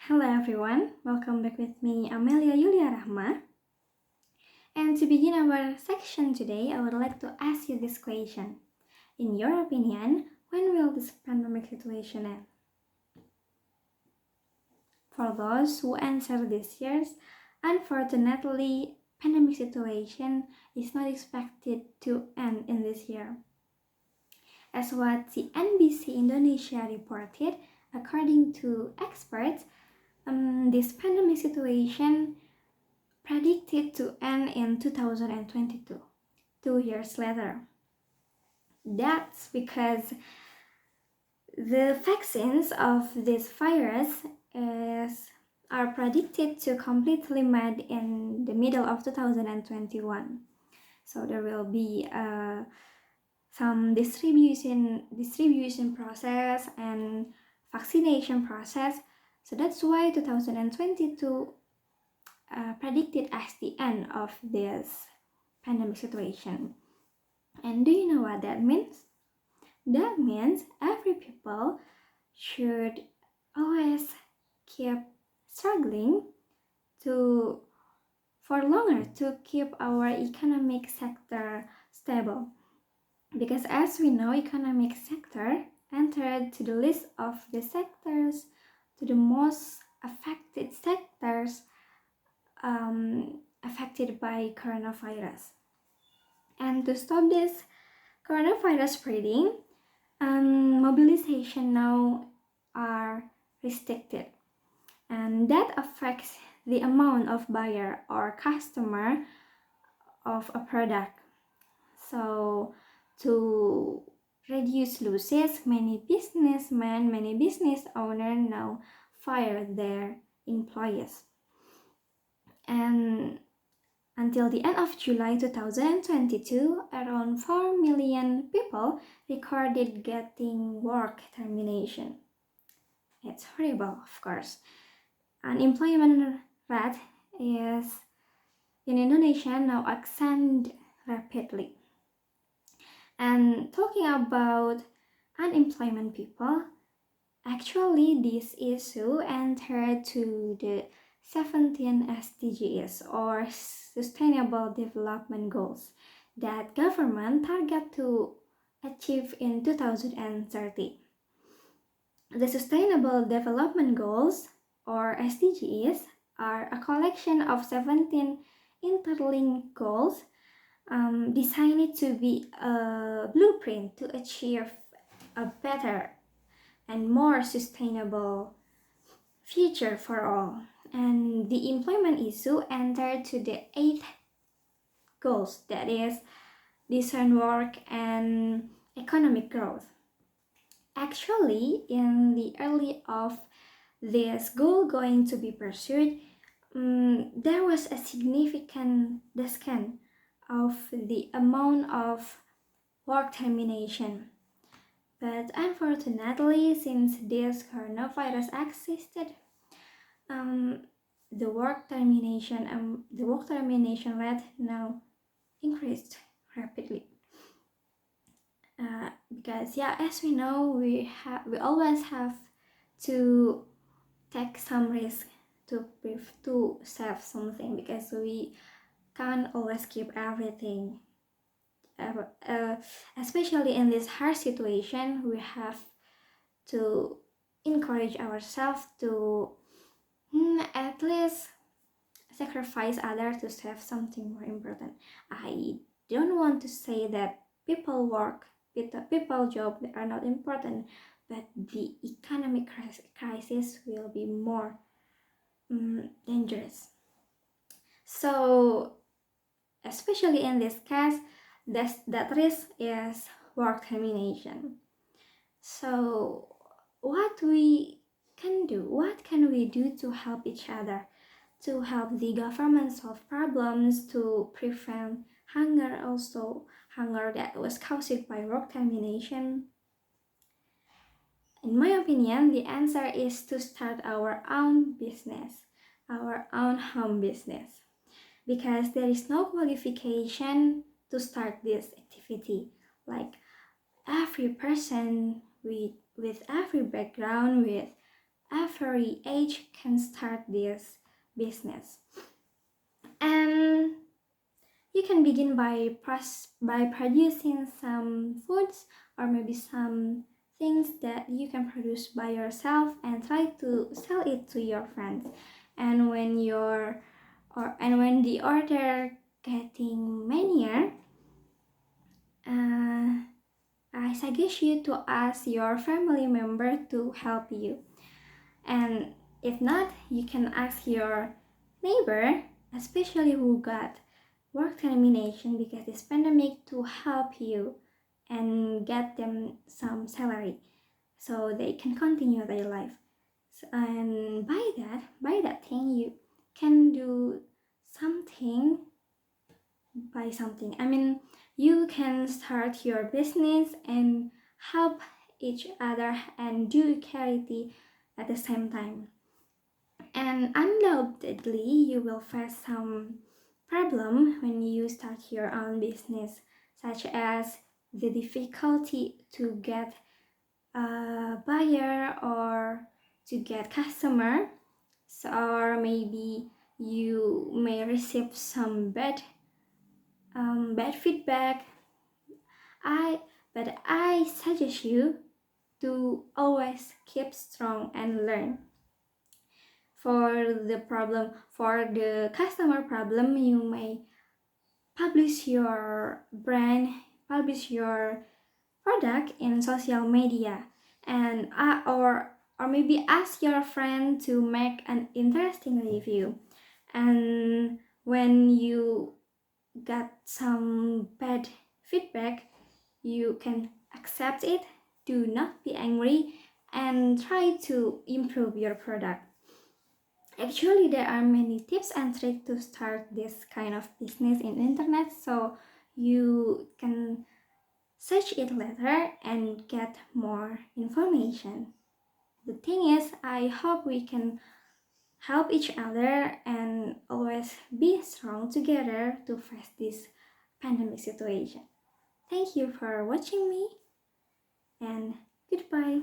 Hello everyone, welcome back with me Amelia Yulia Rahma. And to begin our section today, I would like to ask you this question. In your opinion, when will this pandemic situation end? For those who answer this year's, unfortunately, pandemic situation is not expected to end in this year. As what the NBC Indonesia reported, according to experts, this pandemic situation predicted to end in 2022, 2 years later. That's because the vaccines of this virus are predicted to completely made in the middle of 2021. So there will be some distribution process and vaccination process. So that's why 2022 predicted as the end of this pandemic situation. And do you know what that means? That means every people should always keep struggling for longer to keep our economic sector stable. Because as we know, economic sector entered to the list of the sectors, to the most affected sectors affected by coronavirus. And to stop this coronavirus spreading, mobilization now are restricted, and that affects the amount of buyer or customer of a product. So to reduce losses, many businessmen, many business owners now fire their employees. And until the end of July 2022, around 4 million people recorded getting work termination. It's horrible, of course. Unemployment rate is in Indonesia now ascend rapidly. And talking about unemployment people, actually this issue entered to the 17 SDGs or Sustainable Development Goals that government target to achieve in 2030. The Sustainable Development Goals or SDGs are a collection of 17 interlinked goals designed to be a blueprint to achieve a better and more sustainable future for all. And the employment issue entered to the 8 goals, that is decent work and economic growth. Actually, in the early of this goal going to be pursued, there was a significant descent of the amount of work termination. But unfortunately, since this coronavirus existed, the work termination rate now increased rapidly. Because as we know, we always have to take some risk to save something, because we can't always keep everything. Especially in this hard situation, we have to encourage ourselves to at least sacrifice others to save something more important. I don't want to say that people job are not important, but the economic crisis will be more dangerous. So especially in this case, that risk is work termination. So what can we do to help each other, to help the government solve problems, to prevent hunger that was caused by work termination? In my opinion, the answer is to start our own business, our own home business, because there is no qualification to start this activity. Like every person with every background, with every age can start this business. And you can begin by producing some foods or maybe some things that you can produce by yourself and try to sell it to your friends. And when the order getting many, I suggest you to ask your family member to help you. And if not, you can ask your neighbor, especially who got work termination because this pandemic, to help you and get them some salary so they can continue their life. And by that thing, you can do something by something. I mean, you can start your business and help each other and do charity at the same time. And undoubtedly, you will face some problem when you start your own business, such as the difficulty to get a buyer or to get customer, or maybe you may receive some bad feedback. But I suggest you to always keep strong and learn. For the customer problem, you may publish your brand, publish your product in social media, and or maybe ask your friend to make an interesting review. And when you got some bad feedback, you can accept it, do not be angry, and try to improve your product. Actually, there are many tips and tricks to start this kind of business in internet, so you can search it later and get more information. The thing is, I hope we can help each other and always be strong together to face this pandemic situation. Thank you for watching me, and goodbye.